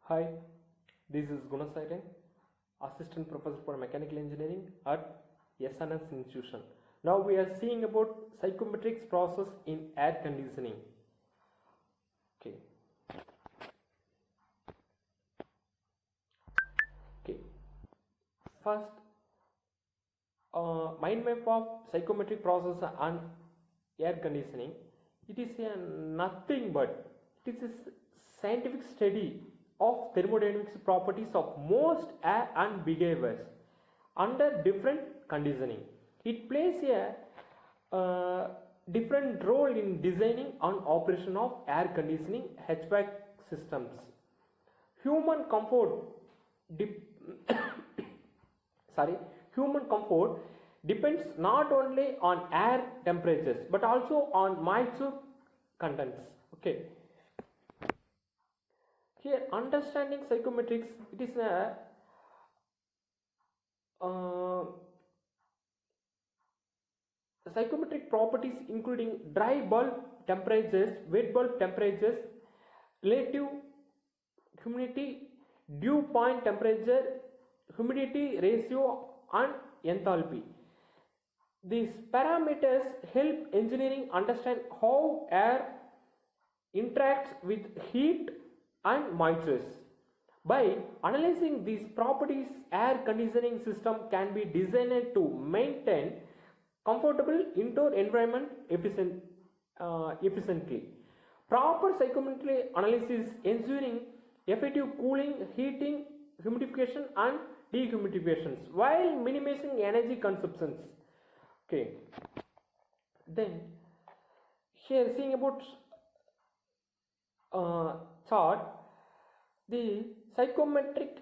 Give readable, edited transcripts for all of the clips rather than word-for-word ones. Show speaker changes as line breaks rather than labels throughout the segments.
Hi, this is Gunasairan, Assistant Professor for Mechanical Engineering at SNS Institution. Now we are seeing about psychometrics process in air conditioning. Okay. First, mind map of psychometric process and air conditioning. It is nothing but it is a scientific study of thermodynamics properties of most air and behaviors under different conditioning. It plays a different role in designing and operation of air conditioning HVAC systems. Human comfort human comfort depends not only on air temperatures but also on moisture contents. Okay. Here, understanding psychometrics, it is a psychometric properties including dry bulb temperatures, wet bulb temperatures, relative humidity, dew point temperature, humidity ratio and enthalpy. These parameters help engineering understand how air interacts with heat and moisture. By analyzing these properties, air conditioning system can be designed to maintain comfortable indoor environment efficiently. Proper psychometric analysis ensuring effective cooling, heating, humidification and dehumidifications while minimizing energy consumptions. Okay. Then here seeing about chart. The psychometric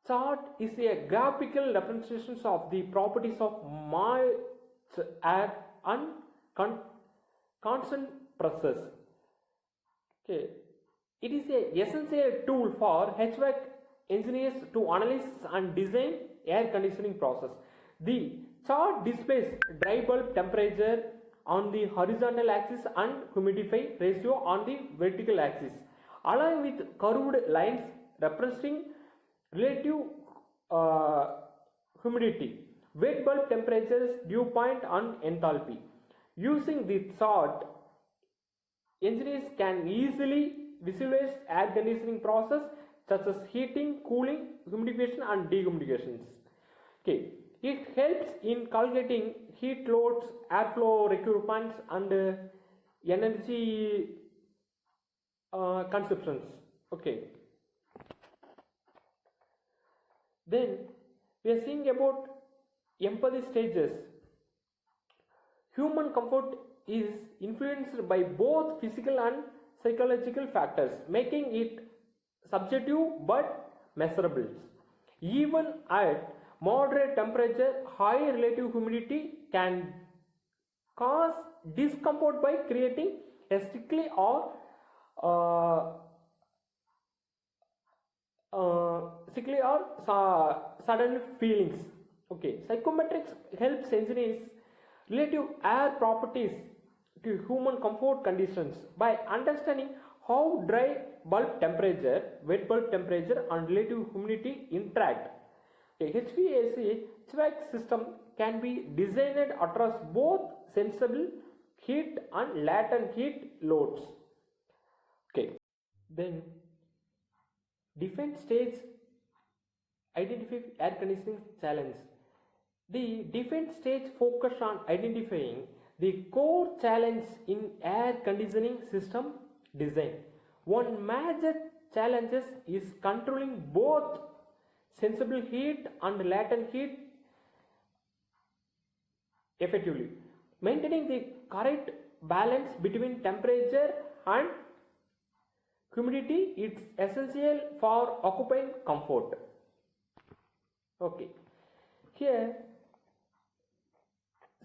chart is a graphical representation of the properties of moist air and constant pressures. Okay. It is an essential tool for HVAC engineers to analyze and design air conditioning process. The chart displays dry bulb temperature on the horizontal axis and humidify ratio on the vertical axis, along with curved lines representing relative humidity, wet bulb temperatures, dew point and enthalpy. Using the chart, engineers can easily visualize air conditioning process such as heating, cooling, humidification and dehumidifications. Okay. It helps in calculating heat loads, airflow requirements and energy consumptions. Okay. Then we are seeing about empathy stages. Human comfort is influenced by both physical and psychological factors, making it subjective but measurable. Even at moderate temperature, high relative humidity can cause discomfort by creating a sickly or sudden feelings. Okay, psychometrics helps engineers relative air properties to human comfort conditions by understanding how dry bulb temperature, wet bulb temperature and relative humidity interact. A HVAC system can be designed across both sensible heat and latent heat loads. Okay. Then different stage identify air conditioning challenge. The different stage focus on identifying the core challenge in air conditioning system design. One major challenge is controlling both sensible heat and latent heat effectively. Maintaining the correct balance between temperature and humidity is essential for occupant comfort. Okay. Here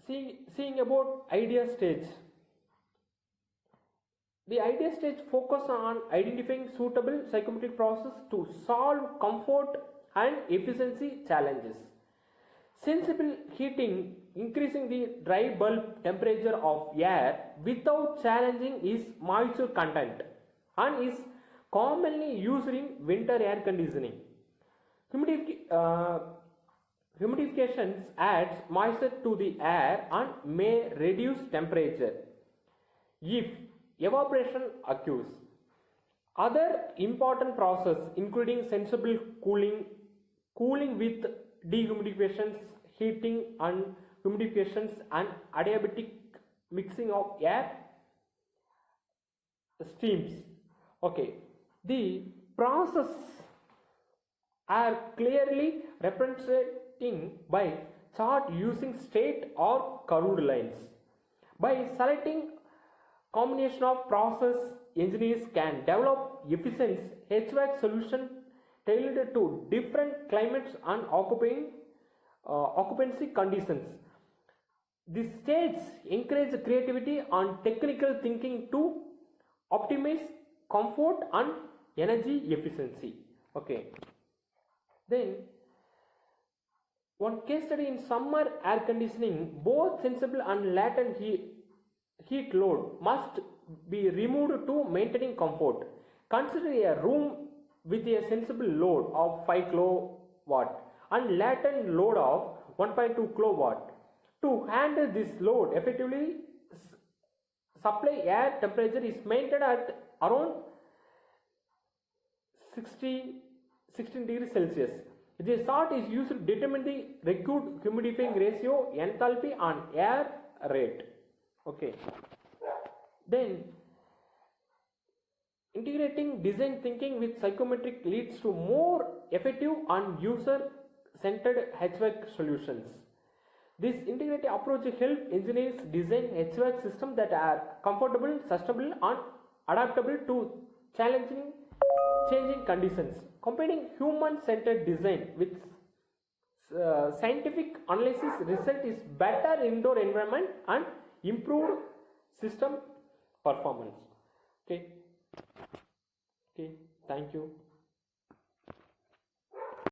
seeing about idea stage. The idea stage focus on identifying suitable psychometric process to solve comfort and efficiency challenges. Sensible heating, increasing the dry bulb temperature of air without challenging its moisture content and is commonly used in winter air conditioning. Humidification adds moisture to the air and may reduce temperature if evaporation occurs. Other important processes including sensible cooling, cooling with dehumidifications, heating and humidifications, and adiabatic mixing of air streams. Okay, the process are clearly representing by chart using straight or curved lines. By selecting combination of process, engineers can develop efficient HVAC solution tailored to different climates and occupancy conditions. This stage encourages creativity and technical thinking to optimize comfort and energy efficiency. Okay. Then one case study in summer air conditioning, both sensible and latent heat load must be removed to maintaining comfort. Consider a room with a sensible load of 5 kW and latent load of 1.2 kW. To handle this load effectively, supply air temperature is maintained at around 16 degrees Celsius. The chart is used to determine the required humidifying ratio, enthalpy and air rate. Okay. Then integrating design thinking with psychometric leads to more effective and user-centered HVAC solutions. This integrated approach helps engineers design HVAC systems that are comfortable, sustainable and adaptable to changing conditions. Combining human-centered design with scientific analysis result is better indoor environment and improved system performance. Okay, thank you.